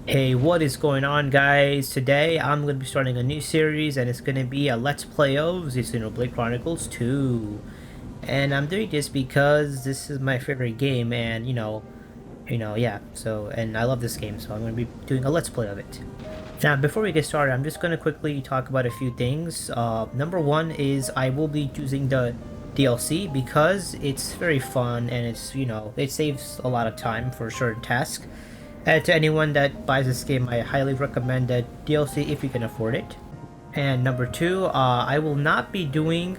Hey, what is going on, guys? Today I'm going to be starting a new series, and it's going to be a Let's Play of the Xenoblade Chronicles 2. And I'm doing this because this is my favorite game, and yeah. So, and I love this game, so I'm going to be doing a Let's Play of it. Now, before we get started, I'm just going to quickly talk about a few things. Number one is I will be using the DLC because it's very fun, and it saves a lot of time for certain tasks. To anyone that buys this game, I highly recommend the DLC if you can afford it. And number two, I will not be doing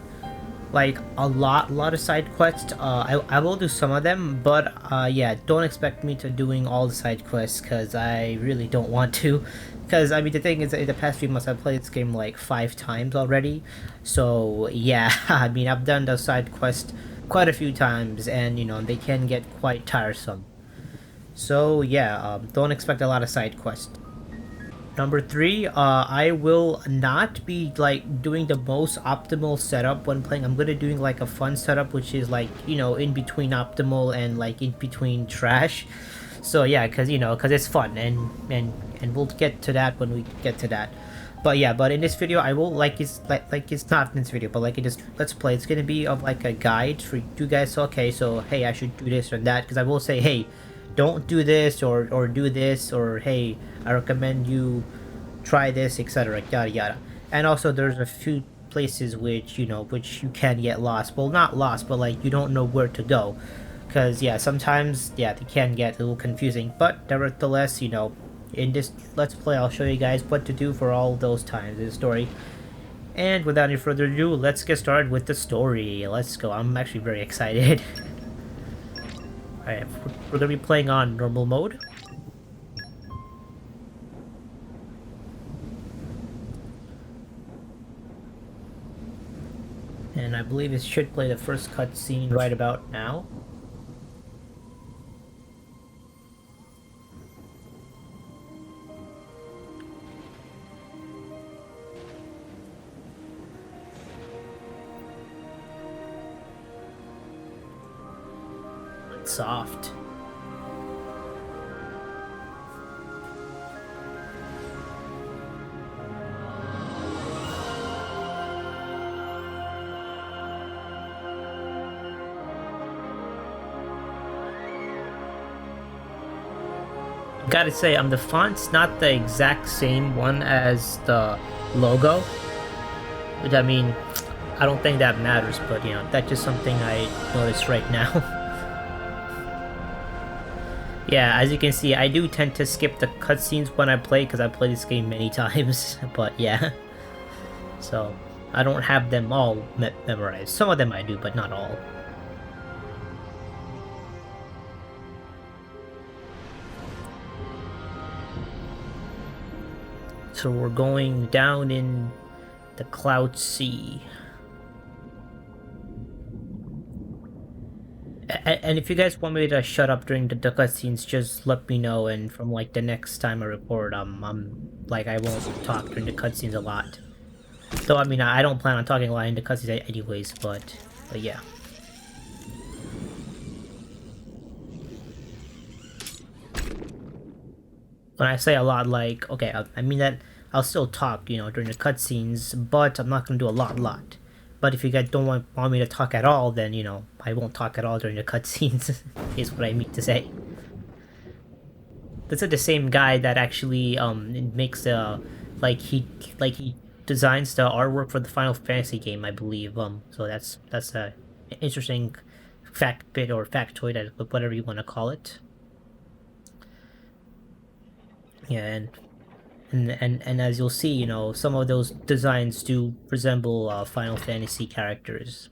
like a lot of side quests. I will do some of them, but yeah, don't expect me to doing all the side quests because I really don't want to. Because I mean, the thing is, in the past few months, I've played this game like 5 times already. So yeah, I mean, I've done the side quest quite a few times, and they can get quite tiresome. So yeah, don't expect a lot of side quests. Number three, I will not be like doing the most optimal setup when playing. I'm gonna doing like a fun setup, which is like in between optimal and like in between trash. So yeah, cause it's fun, and we'll get to that when we get to that. But yeah, but in this video, I will like it's not in this video, but like it is let's play. It's gonna be of like a guide for you guys. So, okay, so hey, I should do this or that, because I will say, hey, don't do this or do this, or hey, I recommend you try this, etc. Yada yada. And also there's a few places which you can get lost. Well, not lost, but like you don't know where to go, because yeah, sometimes yeah, they can get a little confusing, but nevertheless, in this let's play I'll show you guys what to do for all those times in the story. And without any further ado, let's get started with the story. Let's go. I'm actually very excited. Alright, we're gonna be playing on normal mode. And I believe it should play the first cutscene right about now. It's soft. Gotta say, the font's not the exact same one as the logo, which I mean, I don't think that matters, but that's just something I noticed right now. Yeah, as you can see, I do tend to skip the cutscenes when I play because I play this game many times, but yeah. So, I don't have them all memorized. Some of them I do, but not all. So we're going down in the Cloud Sea. And if you guys want me to shut up during the cutscenes, just let me know, and from like the next time I record, I'm like, I won't talk during the cutscenes a lot. Though I mean, I don't plan on talking a lot in the cutscenes anyways, but yeah. When I say a lot, like, okay, I mean that I'll still talk, during the cutscenes, but I'm not gonna do a lot. But if you guys don't want me to talk at all, then, I won't talk at all during the cutscenes, is what I mean to say. This is the same guy that actually, makes the, he designs the artwork for the Final Fantasy game, I believe, so that's a interesting fact bit or factoid, whatever you want to call it. Yeah, and as you'll see, some of those designs do resemble Final Fantasy characters,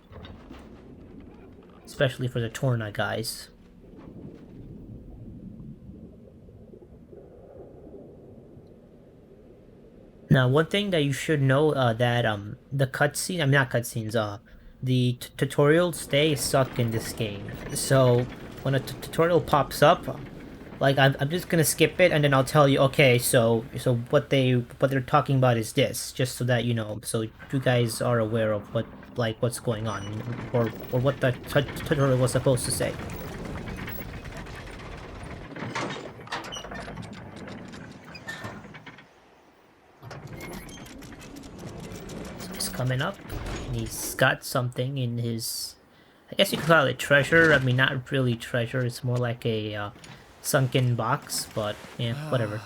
especially for the Torna guys. Now, one thing that you should know, that the cutscene, I mean not cutscenes, the tutorials, they suck in this game. So when a tutorial pops up, like I'm just gonna skip it, and then I'll tell you, okay, so what they're talking about is this, just so that so you guys are aware of what's going on, or what the tutorial was supposed to say. coming up. And he's got something in his... I guess you could call it treasure. I mean, not really treasure. It's more like a sunken box, but yeah, whatever.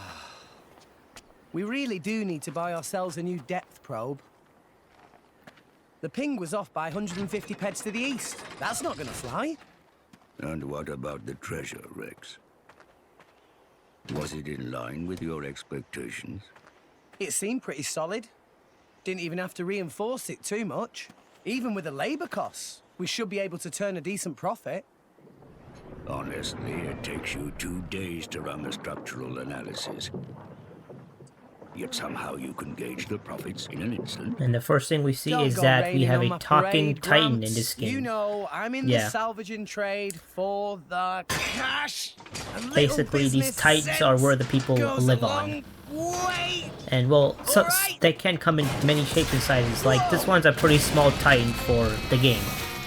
We really do need to buy ourselves a new depth probe. The ping was off by 150 peds to the east. That's not gonna fly. And what about the treasure, Rex? Was it in line with your expectations? It seemed pretty solid. Didn't even have to reinforce it too much. Even with the labor costs, we should be able to turn a decent profit. Honestly, it takes you 2 days to run the structural analysis. Yet somehow you can gauge the profits in an instant. And the first thing we see Don't is go that we raining have on a my talking parade, titan in Gramps. this game. You know, I'm in the salvaging trade for the cash. Basically, these titans are where the people live on. And well, so they can come in many shapes and sizes. Like this one's a pretty small titan for the game.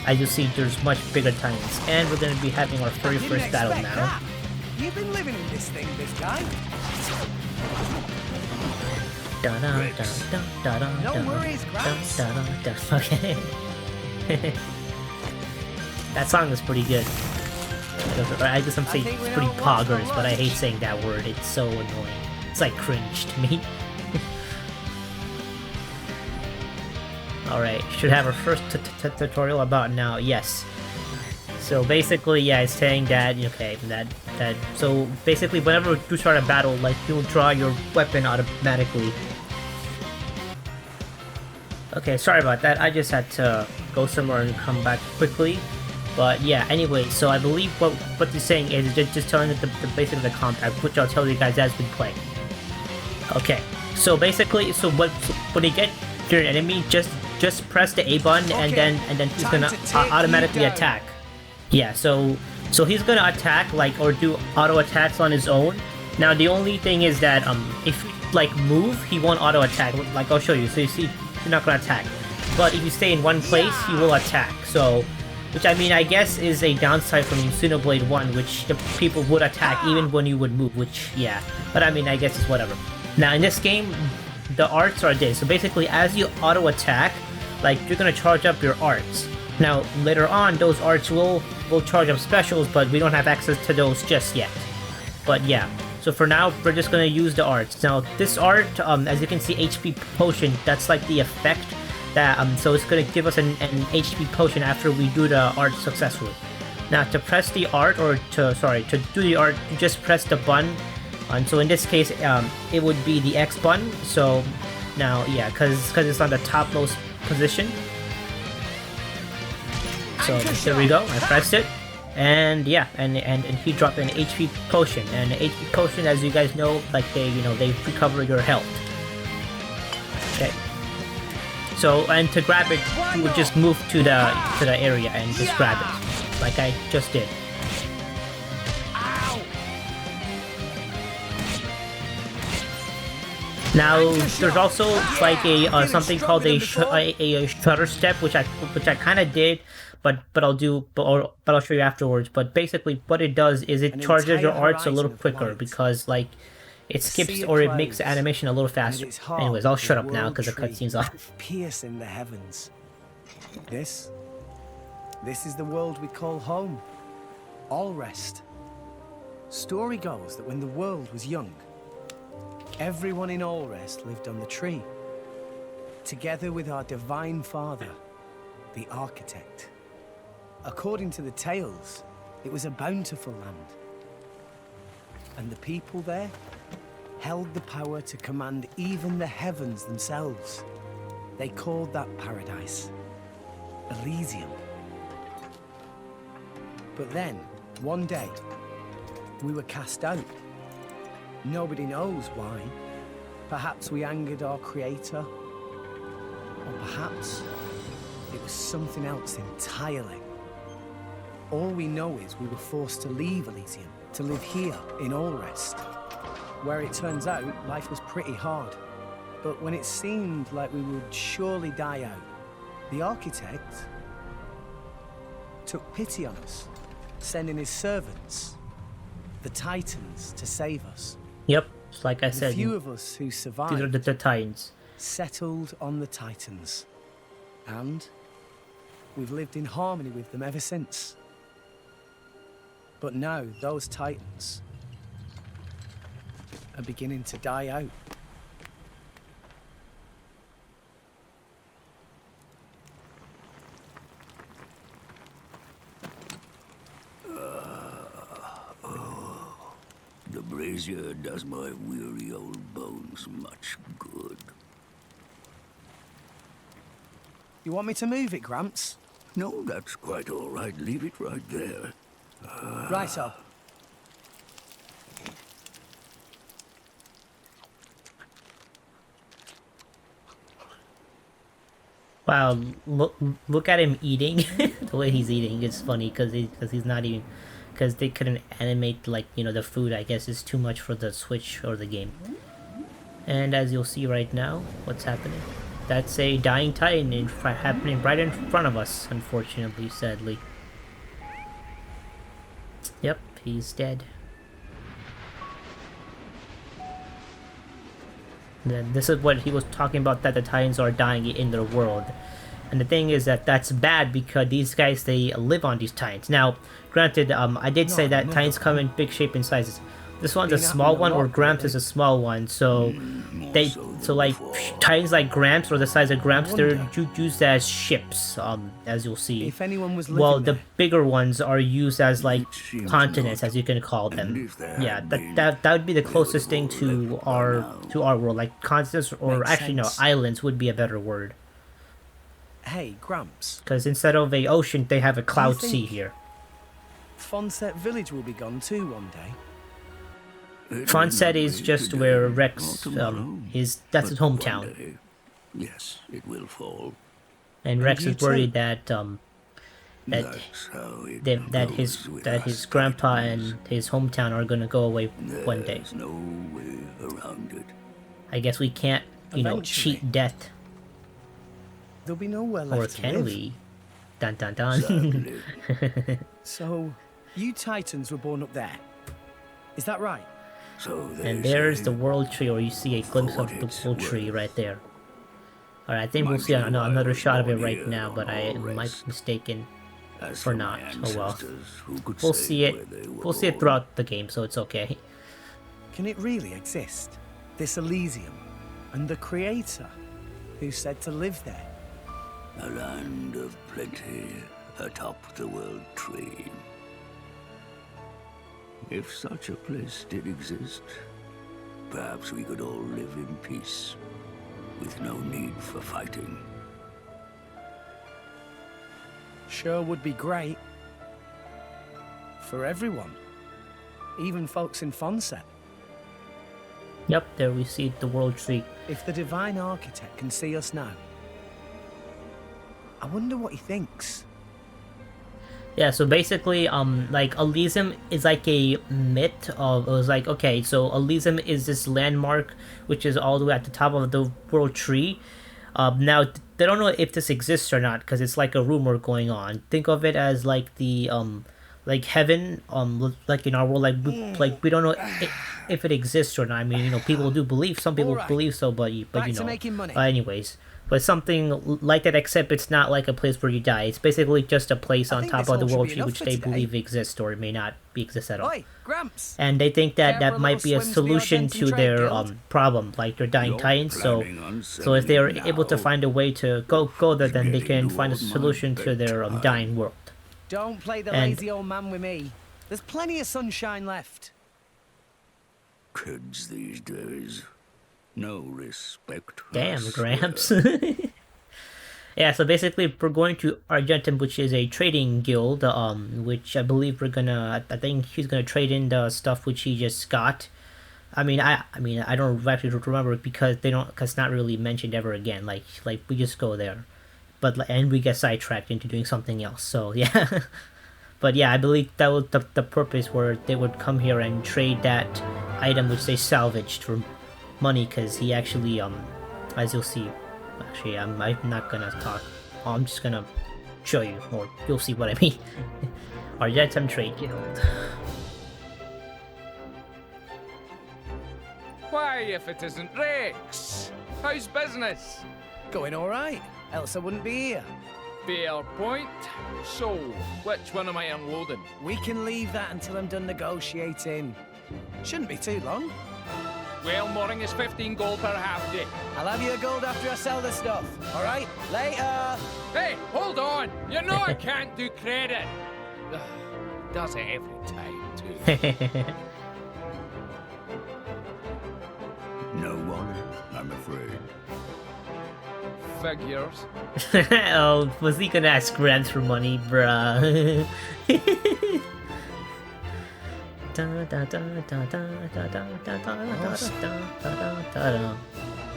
As you see, there's much bigger titans. And we're going to be having our very first battle now. That. You've been living in this thing, this guy. No worries, Gramps. Okay. That song is pretty good. I guess I'm saying it's pretty poggers, but I hate saying that word. It's so annoying. It's like cringe to me. Alright, should have our first tutorial about now. Yes. So basically, yeah, it's saying that, okay, so basically whenever you start a battle, like, you'll draw your weapon automatically. Okay, sorry about that, I just had to go somewhere and come back quickly. But yeah, anyway, so I believe what they're saying is just telling the basic of the combat, which I'll tell you guys as we play. Okay, so basically, when you get your enemy, just press the A button, and then he's gonna automatically attack. Yeah, so he's gonna attack, like, or do auto attacks on his own. Now the only thing is that if you like move, he won't auto attack. Like, I'll show you. So you see, you're not gonna attack. But if you stay in one place, he will attack. So, which I mean, I guess is a downside from Xenoblade 1, which the people would attack even when you would move. Which, yeah, but I mean, I guess it's whatever. Now in this game, the arts are this. So basically, as you auto attack, like, you're gonna charge up your arts. Now later on, those arts will charge up specials, but we don't have access to those just yet. But yeah, so for now, we're just gonna use the arts. Now this art, as you can see, HP potion. That's like the effect that so it's gonna give us an HP potion after we do the art successfully. Now to press the art, or to do the art, you just press the button. And so in this case, it would be the X button. So now, yeah, because it's on the topmost position. So there we go. I pressed it, and yeah, and he dropped an HP potion. And the HP potion, as you guys know, like they recover your health. Okay. So, and to grab it, you would just move to the area and just grab it, like I just did. Now, there's also like a something called a shutter step, which I kind of did, but I'll show you afterwards. But basically, what it does is it charges your arts a little quicker, because like it skips or it makes the animation a little faster. Anyways, I'll shut up now because the cutscene's off. Piercing the heavens. This is the world we call home. All rest. Story goes that when the world was young, everyone in Allrest lived on the tree, together with our divine father, the architect. According to the tales, it was a bountiful land, and the people there held the power to command even the heavens themselves. They called that paradise Elysium. But then, one day, we were cast out. Nobody knows why. Perhaps we angered our creator, or perhaps it was something else entirely. All we know is we were forced to leave Elysium, to live here in Allrest, where it turns out life was pretty hard. But when it seemed like we would surely die out, the architect took pity on us, sending his servants, the Titans, to save us. Yep, like I said, the few of us who survived, these are the Titans. settled on the Titans. And we've lived in harmony with them ever since. But now those titans are beginning to die out. The brazier does my weary old bones much good. You want me to move it, Gramps? No, that's quite all right. Leave it right there. Righto. Wow, look at him eating. The way he's eating is funny because he's not even, because they couldn't animate, like, you know, the food. I guess is too much for the Switch or the game. And as you'll see right now, what's happening? That's a dying titan happening right in front of us, unfortunately, sadly. Yep, he's dead. Then this is what he was talking about, that the Titans are dying in their world. And the thing is that that's bad because these guys, they live on these Titans. Now, granted, I did say that Titans come in big shape and sizes. This one's a small one, or Gramps is a small one, so like Titans like Gramps or the size of Gramps, they're used as ships, as you'll see. If anyone was Well, living the there, bigger ones are used as like continents, as you can call them. Yeah, that would be the closest thing to our world, like continents, or Makes actually no, sense. islands would be a better word. hey, Gramps, Because instead of a ocean, they have a cloud think- sea here. Fonset Village will be gone too one day. Fonset is just where Rex, that's his hometown. Yes, it will fall. And Rex you is worried too. that That's how it that goes with his us grandpa Titans. and his hometown are gonna go away one day. There's no way around it. I guess we can't, Eventually. cheat death, There'll be nowhere left or to can live. we? Dun dun dun. Sadly. So, you Titans were born up there. Is that right? So they And there's say. the world tree, or you see a glimpse of the it's world tree worth. right there. Alright, I think we'll Mind see you, another I was shot of it born right here now, but I on might rest. be mistaken. As or for not. my Oh well. ancestors, who could We'll say see it. where they were We'll see it born? throughout the game, so it's okay. Can it really exist? This Elysium? And the Creator? Who said to live there? A land of plenty atop the world tree. If such a place did exist, perhaps we could all live in peace, with no need for fighting. Sure would be great. For everyone. Even folks in Fonset. Yep, there we see the world tree. If the Divine Architect can see us now, I wonder what he thinks. Yeah, so basically, like, Elysium is like a myth of, it was like, okay, so Elysium is this landmark, which is all the way at the top of the world tree. Now, they don't know if this exists or not, because it's like a rumor going on. Think of it as like the, like heaven, like in our world, like we don't know if it exists or not. I mean, people do believe, some people Alright. believe so, but Back to making money. anyways. But something like that, except it's not like a place where you die. It's basically just a place I on think top this of the all should world be tree, enough which for they today. believe exists or may not exist at all. Oi, Gramps! And they think that Care for that a might be little a swims for the solution Argentin to Trade their Guild? problem, like their dying You're titans. So planning on if they are settling able to now? find a way to go there, then they Getting can find a toward my solution to their bedtime. dying world. Don't play the And- lazy old man with me. There's plenty of sunshine left. Kids these days. No respect. I Damn, swear. Gramps. Yeah, so basically we're going to Argentum, which is a trading guild, which I believe I think he's gonna trade in the stuff which he just got. I mean, I don't actually remember because because it's not really mentioned ever again. Like we just go there, and we get sidetracked into doing something else. So yeah, but yeah, I believe that was the purpose where they would come here and trade that item which they salvaged for money, because he actually as you'll see. Actually, I'm not gonna talk. I'm just gonna show you, or you'll see what I mean. Argentum Trade Guild. Why, if it isn't Rex? How's business? Going all right. else I wouldn't be here. Fair point. So, which one am I unloading? We can leave that until I'm done negotiating. Shouldn't be too long. Well, mooring is 15 gold per half day. I'll have your gold after I sell the stuff. All right? Later. Hey, hold on! You know I can't do credit! Ugh, does it every time, too. No one, I'm afraid. Figures. Oh, was he gonna ask Grams for money, bruh?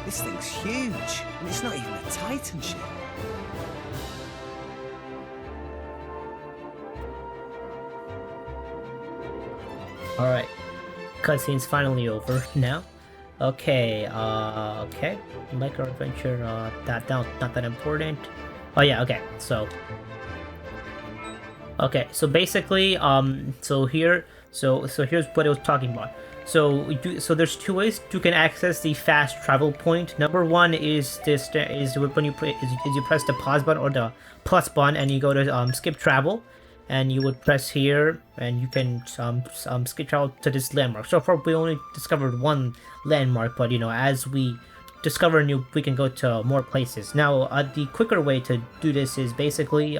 This thing's huge, and it's not even a Titan ship. Alright. Cutscene's finally over now. Okay, okay. Micro adventure, not that important. Oh yeah, okay, so... Okay, so basically, so here's what I was talking about. So there's two ways you can access the fast travel point. Number one is when you press the pause button or the plus button and you go to skip travel, and you would press here and you can skip travel to this landmark. So far we only discovered one landmark, but you know, as we discover new, we can go to more places. Now the quicker way to do this is basically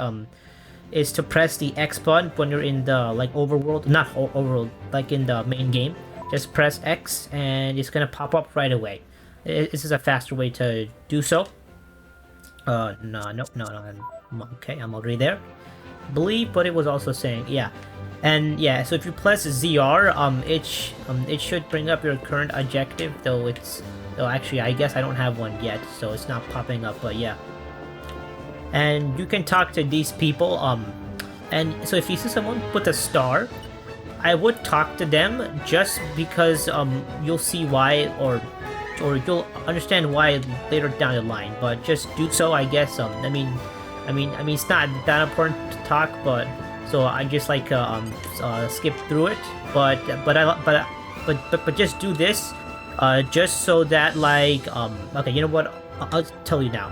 is to press the X button when you're in the like overworld, not overworld, like in the main game. Just press X and it's gonna pop up right away. This is a faster way to do so. No, okay, I'm already there. Believe, but it was also saying, yeah. And yeah, so if you press ZR, it should bring up your current objective, though actually I guess I don't have one yet, so it's not popping up, but yeah. And you can talk to these people, and so if you see someone with a star, I would talk to them just because you'll see why, or you'll understand why later down the line, but just do so, I guess. I mean it's not that important to talk, but so I just like skip through it, but just do this just so that like okay, you know what, I'll tell you now.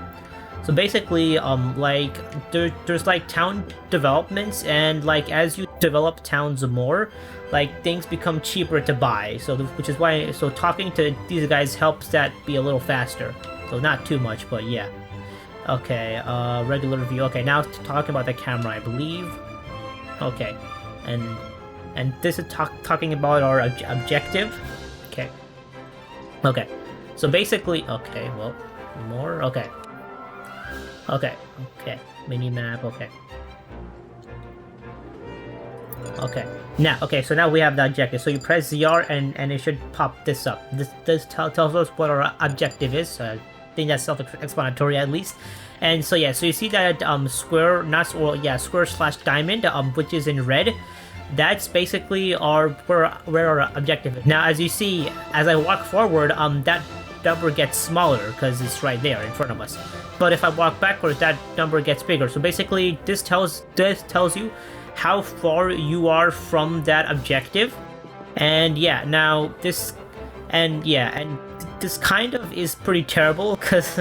So basically, like there's like town developments, and like as you develop towns more, like things become cheaper to buy. So which is why talking to these guys helps that be a little faster. So not too much, but yeah. Okay, regular view. Okay, now talking about the camera, I believe. Okay, and this is talking about our objective. Okay. Okay, so basically, okay, well, more. Okay. Okay, mini map, okay. Okay, now, so now we have the objective. So you press ZR and it should pop this up. This tells us what our objective is. I think that's self-explanatory at least. And so yeah, so you see that square slash diamond, which is in red. That's basically where our objective is. Now, as you see, as I walk forward, that number gets smaller because it's right there in front of us. But if I walk backwards, that number gets bigger. So basically, this tells you how far you are from that objective. And yeah, now this kind of is pretty terrible because,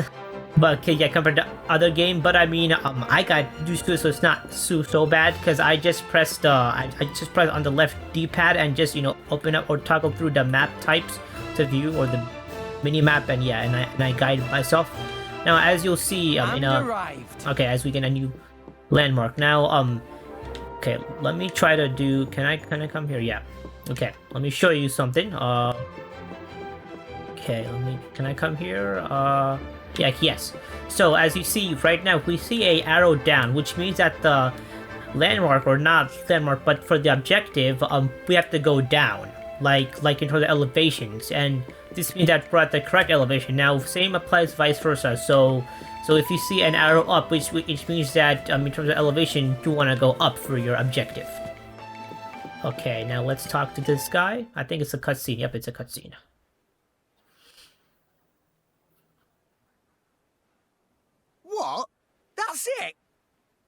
but yeah, compared to other game. But I mean, I got used to it, so it's not so bad because I just pressed I just press on the left D-pad and just open up or toggle through the map types to view, or the mini map, and yeah, and I guide myself. Now, as you'll see, okay, as we get a new landmark. Now, okay, let me try to do. Can I come here? Yeah. Okay, let me show you something. Okay, can I come here? Yeah, yes. So as you see right now, we see a arrow down, which means that the landmark, or not landmark, but for the objective, we have to go down, like in terms of elevations, and this means that we're at the correct elevation. Now, same applies vice versa. So if you see an arrow up, which means that in terms of elevation, you want to go up for your objective. Okay, now let's talk to this guy. I think it's a cutscene. Yep, it's a cutscene. What? That's it?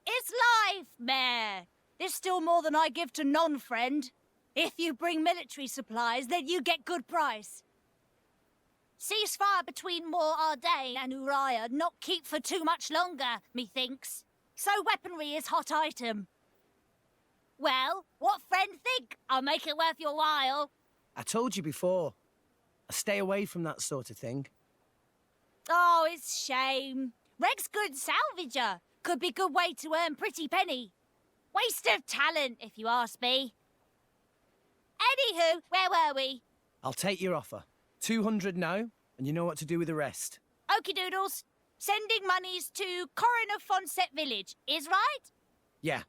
It's life, Mayor. There's still more than I give to non-friend. If you bring military supplies, then you get good price. Ceasefire between Mor Ardain and Uriah not keep for too much longer, methinks. So weaponry is hot item. Well, what friend think? I'll make it worth your while. I told you before. I stay away from that sort of thing. Oh, it's shame. Reg's good salvager. Could be good way to earn pretty penny. Waste of talent, if you ask me. Anywho, where were we? I'll take your offer. 200 now, and you know what to do with the rest. Okie doodles. Sending monies to Coroner Fonset village, is right? Yeah.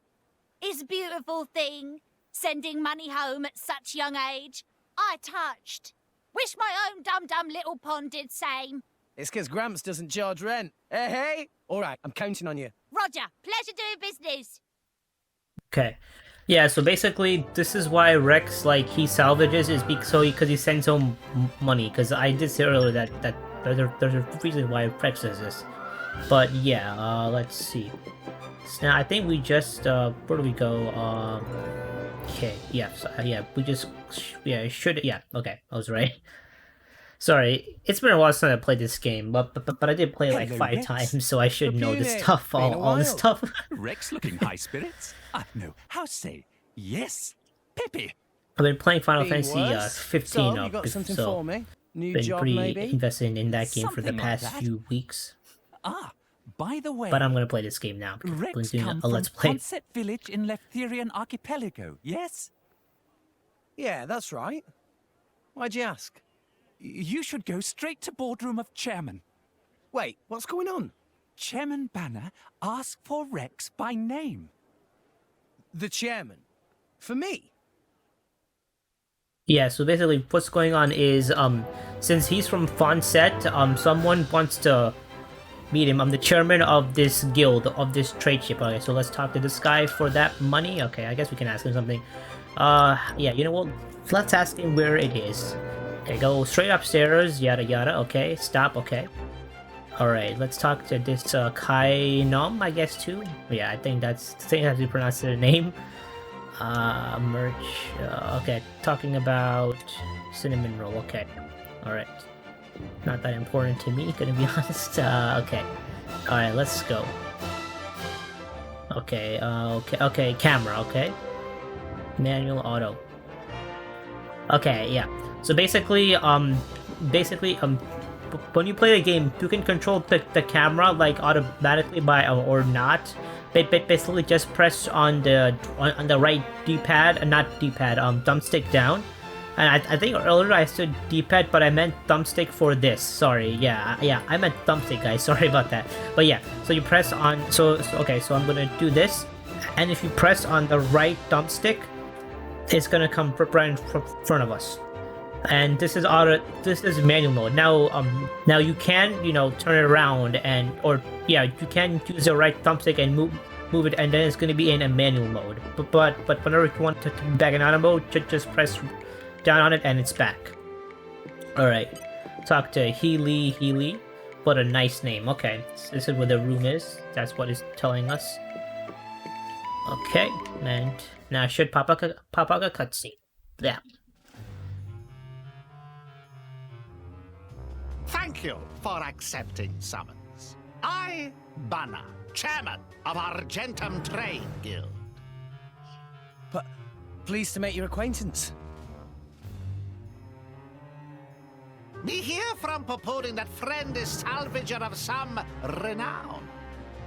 Is a beautiful thing. Sending money home at such young age. I touched. Wish my own dum-dum little pond did same. It's 'cause Gramps doesn't charge rent. Hey, hey! All right, I'm counting on you. Roger. Pleasure doing business. Okay. Yeah, so basically, this is why Rex, like, he salvages is because he sends home money. Because I did say earlier that there's a reason why Rex does this. But yeah, let's see. So now I think we just where do we go? Okay, yeah, so, yeah, we just okay, I was right. Sorry, it's been a while since I played this game, but I did play like Hello, 5 Rex. times, so I should know this Computer. stuff, Been a all this while. stuff. Rex looking high spirits? No, how say? Yes, Peppy. I've been playing Final Been Fantasy worse. 15 So, now, you got something so for me? New been job, pretty maybe? invested in that game for the Something like past that. few weeks. Ah, by the way, But I'm gonna play this game now. Because Rex we're doing come a from let's play. Concept Village in Leftherian Archipelago, yes? Yeah, that's right. Why'd you ask? You should go straight to boardroom of chairman. Wait, what's going on? Chairman Banner asked for Rex by name. The chairman. For me? Yeah, so basically what's going on is since he's from Fonset, someone wants to meet him. I'm the chairman of this guild, of this trade ship. Okay, so let's talk to this guy for that money. Okay, I guess we can ask him something. Yeah, you know what? Let's ask him where it is. Okay, go straight upstairs, yada yada. Okay, stop, okay. Alright, let's talk to this Kainom, I guess, too. Yeah, I think that's how you pronounce their name. Merch. Okay, talking about cinnamon roll. Okay, alright. Not that important to me, gonna be honest. Okay. Alright, let's go. Okay, okay, camera, okay. Manual auto. Okay, yeah. So basically, when you play the game, you can control the camera like automatically by or not. Basically, just press on the right D-pad, not D-pad, thumbstick down. And I think earlier I said D-pad, but I meant thumbstick for this. Sorry, yeah, I meant thumbstick, guys. Sorry about that. But yeah, so you press on. Okay, so I'm gonna do this, and if you press on the right thumbstick, it's gonna come right in front of us. And this is manual mode. Now you can, turn it around you can use the right thumbstick and move it, and then it's going to be in a manual mode. But whenever you want to be back in auto mode, just press down on it and it's back. Alright. Talk to Healy. What a nice name. Okay. So this is where the room is. That's what it's telling us. Okay. And now it should pop up a cutscene. Yeah. Thank you for accepting summons. I, Banner, chairman of Argentum Trade Guild. But pleased to make your acquaintance. Me hear from purporting that friend is salvager of some renown.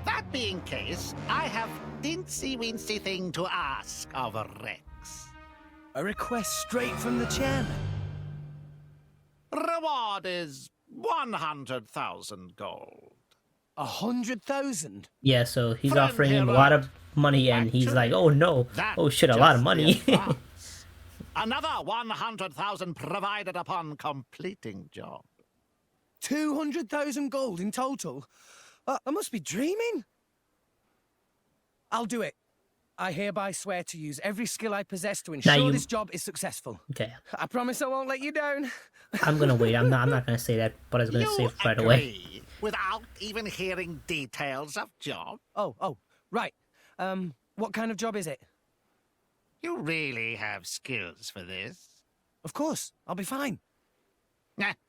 That being case, I have dincy-wincy thing to ask of Rex. A request straight from the chairman. Reward is 100,000 gold. 100,000? Yeah, so he's Friend offering him a here, lot of money, and he's actually, like, oh no, That oh shit, a lot of just money. in advance. Another 100,000 provided upon completing job. 200,000 gold in total? I must be dreaming. I'll do it. I hereby swear to use every skill I possess to ensure this job is successful. Okay, I promise I won't let you down. I'm gonna wait. I'm not gonna say that, but I was gonna say it right away. Agree without even hearing details of job? Oh, right. What kind of job is it? You really have skills for this? Of course, I'll be fine.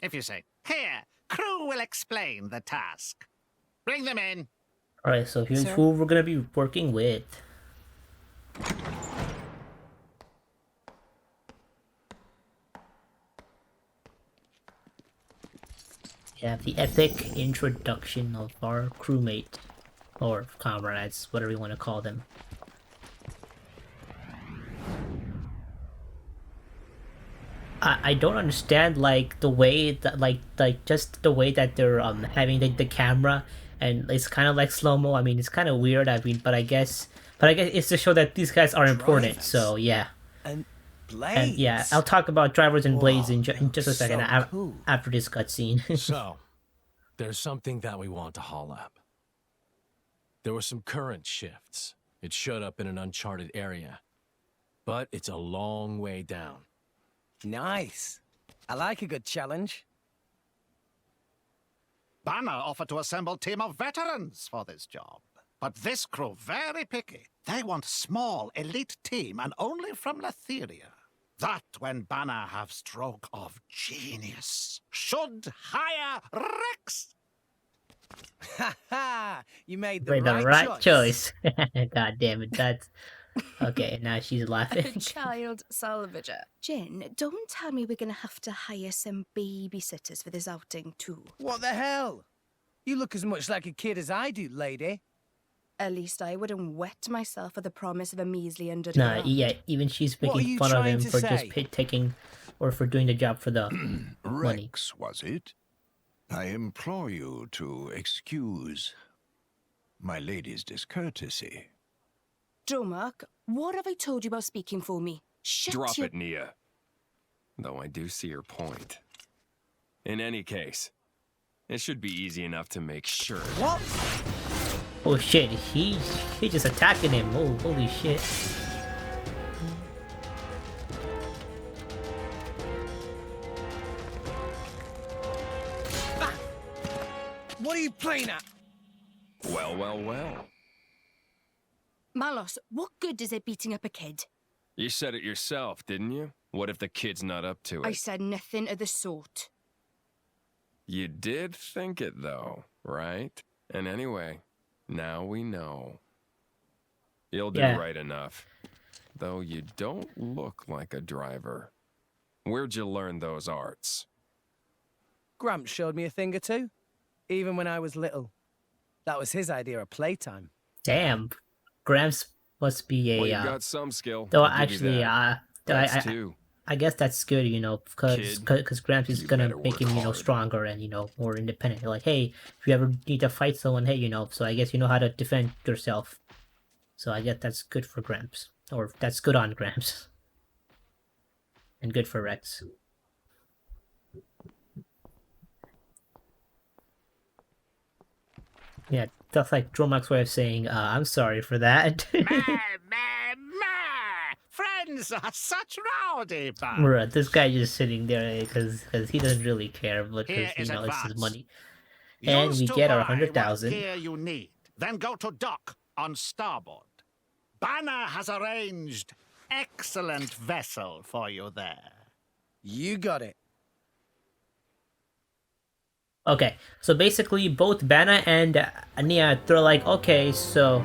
If you say. Here, crew will explain the task. Bring them in. Alright, so here's Sir? who we're gonna be working with. We have the epic introduction of our crewmate. Or comrades, whatever you want to call them. I don't understand like the way that like just the way that they're having the camera, and it's kind of like slow-mo. I mean, it's kind of weird. I mean, but I guess it's to show that these guys are important. Drivers. So yeah. And blades. And yeah, I'll talk about drivers and blades in, Whoa, in just a second so cool. after this cutscene. So, there's something that we want to haul up. There were some current shifts. It showed up in an uncharted area. But it's a long way down. Nice. I like a good challenge. Banner offered to assemble a team of veterans for this job. But this crew very picky. They want small, elite team and only from Letheria. That when Banner have stroke of genius. Should hire Rex. Ha ha! You made the Made the right, right choice. God damn it, that's okay. Now she's laughing. Child salvager. Jin, don't tell me we're gonna have to hire some babysitters for this outing too. What the hell? You look as much like a kid as I do, lady. At least I wouldn't wet myself for the promise of a measly under. Nah, yeah, even she's What are making you fun of trying him to for just say? taking or for doing the job for the money. Rex, was it? I implore you to excuse my lady's discourtesy. Dromark, what have I told you about speaking for me? Shut Drop your... it, Nia. Though I do see your point. In any case, it should be easy enough to make sure. What? Oh shit, he just attacking him. Oh, holy shit. What are you playing at? Well, well, well. Malos, what good is it beating up a kid? You said it yourself, didn't you? What if the kid's not up to it? I said nothing of the sort. You did think it, though, right? And anyway, now we know. You'll do Yeah. right enough. Though you don't look like a driver. Where'd you learn those arts? Gramps showed me a thing or two, even when I was little. That was his idea of playtime. Damn, Gramps must be a. Well, you got some skill. Though I'll give you actually, that. That's I two. I guess that's good, you know, because Kid, Gramps is you gonna better make work him, you know, hard. stronger and, you know, more independent. Like, hey, if you ever need to fight someone, hey, you know, so I guess you know how to defend yourself. So I guess that's good for Gramps, or that's good on Gramps, and good for Rex. Yeah, that's like Dromark's way of saying, I'm sorry for that. Friends are such rowdy bunch. Bruh, this guy just sitting there because he doesn't really care, because, Here you is know, it's his advance. money. And Use we to get our buy what 100,000. gear you need. Then go to dock on starboard. Banner has arranged excellent vessel for you there. You got it. Okay, so basically both Bana and Ania, they're like, okay, so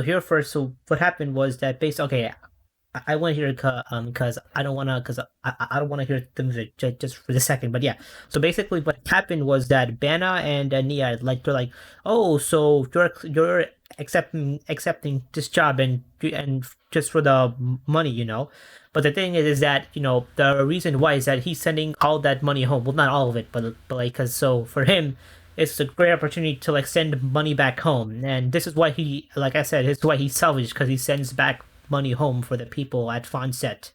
here first. So what happened was that I went here because I don't wanna hear them just for the second. But yeah, so basically what happened was that Bana and Nia, like, they're like, oh, so you're accepting this job and just for the money, you know. But the thing is that, you know, the reason why is that he's sending all that money home. Well, not all of it, but like, cause so for him, it's a great opportunity to like send money back home, and this is why he, like I said, this is why he's salvaged, because he sends back money home for the people at Fonset.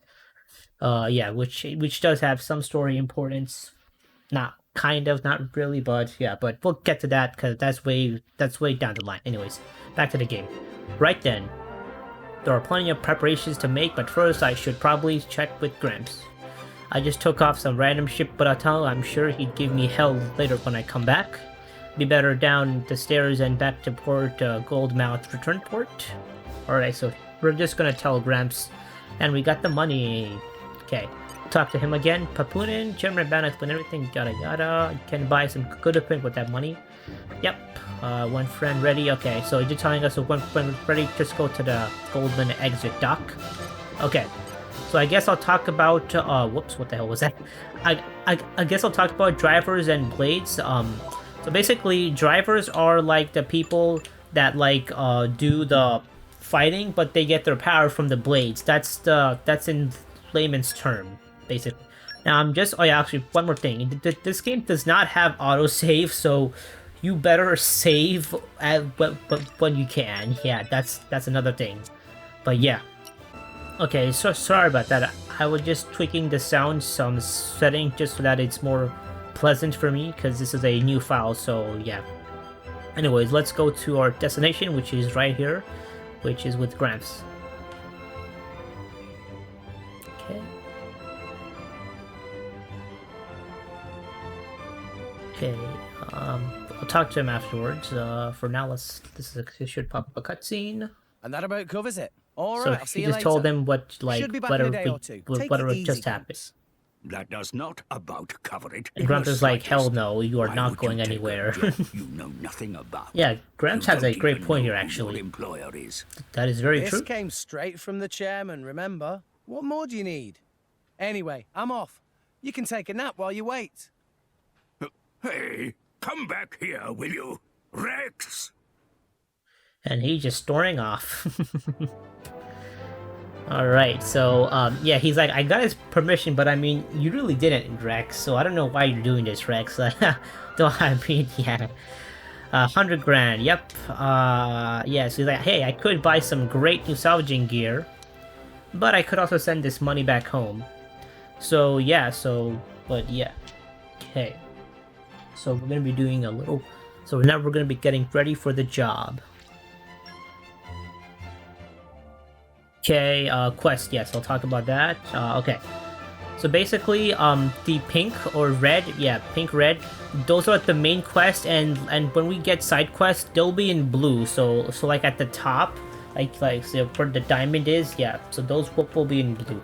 Yeah, which does have some story importance. Not really, but yeah, but we'll get to that because that's way down the line. Anyways, back to the game. Right then. There are plenty of preparations to make, but first I should probably check with Gramps. I just took off some random ship, but I'm sure he'd give me hell later when I come back. Be better down the stairs and back to port, Goldmouth return port. Alright, so we're just gonna tell Gramps, and we got the money. Okay, talk to him again. Papunin, German Bannock, and everything, yada yada. Can buy some good equipment with that money. Yep. One friend ready. Okay, so you're telling us one friend ready. Just go to the Golden Exit dock. Okay. So I guess I'll talk about. Whoops! What the hell was that? I guess I'll talk about drivers and blades. So basically, drivers are like the people that like do the fighting, but they get their power from the blades. That's in layman's term, basically. Now I'm just. Oh yeah, actually, one more thing. This game does not have autosave, so you better save when you can. Yeah, that's another thing. But yeah. Okay, so sorry about that. I was just tweaking the sound some setting just so that it's more pleasant for me, because this is a new file, so yeah. Anyways, let's go to our destination, which is right here, which is with Gramps. Okay. Okay, I'll talk to him afterwards. For now, this should pop up a cutscene. And that about covers it. All right, So I'll see he you just later. told them what, like, Should be back in a day or two. Take whatever it easy, just happened. Gramps. That does not about cover it. And Gramps is like, hell no, you are Why not would going you take a anywhere. job you know nothing about. Yeah, Gramps You has a don't great even point know here, who your actually. employer is. That is very This true. came straight from the chairman, remember? What more do you need? Anyway, I'm off. You can take a nap while you wait. Hey, come back here, will you? Rex! And he's just storming off. Alright, so, yeah, he's like, I got his permission, but I mean, you really didn't, Rex, so I don't know why you're doing this, Rex. Don't I mean, yeah. 100 grand, yep. Yeah, so he's like, hey, I could buy some great new salvaging gear, but I could also send this money back home. So, yeah, but yeah. Okay. So we're gonna be doing a little, so now we're gonna be getting ready for the job. Okay, quest, yes, I'll talk about that. Okay. So basically, the pink or red, yeah, pink, red, those are the main quest, and when we get side quests, they'll be in blue. So like at the top, like so where the diamond is, yeah, so those will be in blue.